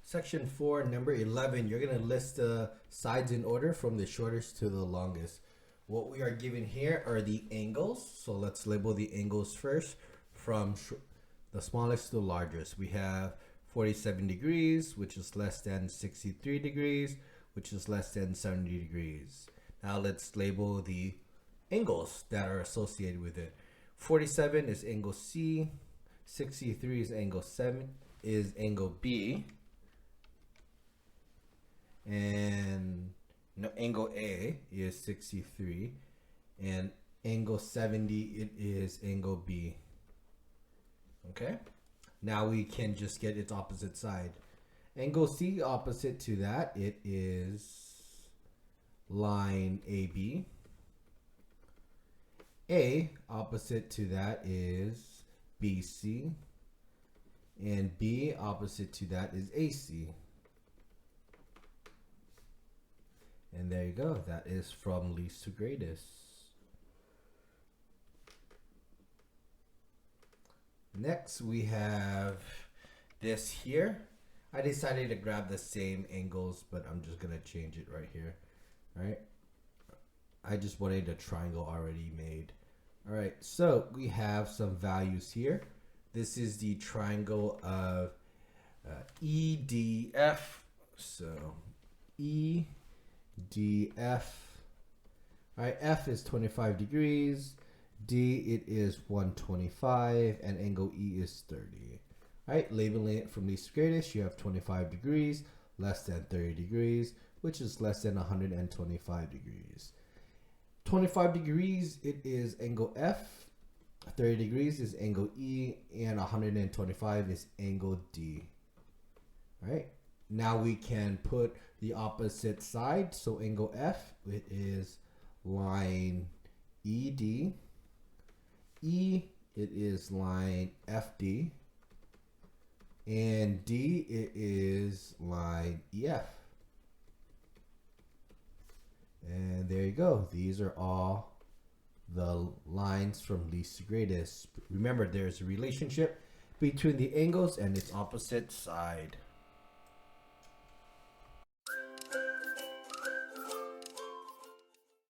Section 4, number 11, you're going to list the sides in order from the shortest to the longest. What we are given here are the angles. So let's label the angles first from the smallest to the largest. We have 47 degrees, which is less than 63 degrees, which is less than 70 degrees. Now let's label the angles that are associated with it. 47 is angle C, 63 is angle 7 is angle B, and angle A is 63, and angle 70 it is angle B. Okay, now we can just get its opposite side. Angle C, opposite to that, it is line AB. A, opposite to that, is BC, and B, opposite to that, is AC. And there you go. That is from least to greatest. Next, we have this here. I decided to grab the same angles, but I'm just going to change it right here. All right. I just wanted a triangle already made. All right. So we have some values here. This is the triangle of EDF. So EDF. All right, F is 25 degrees, D it is 125, and angle E is 30. All right, labeling it from least to greatest, you have 25 degrees, less than 30 degrees, which is less than 125 degrees. 25 degrees, it is angle F, 30 degrees is angle E, and 125 is angle D. All right. Now we can put the opposite side. So angle F, it is line ED. E, it is line FD. And D, it is line EF. And there you go. These are all the lines from least to greatest. Remember, there's a relationship between the angles and its opposite side.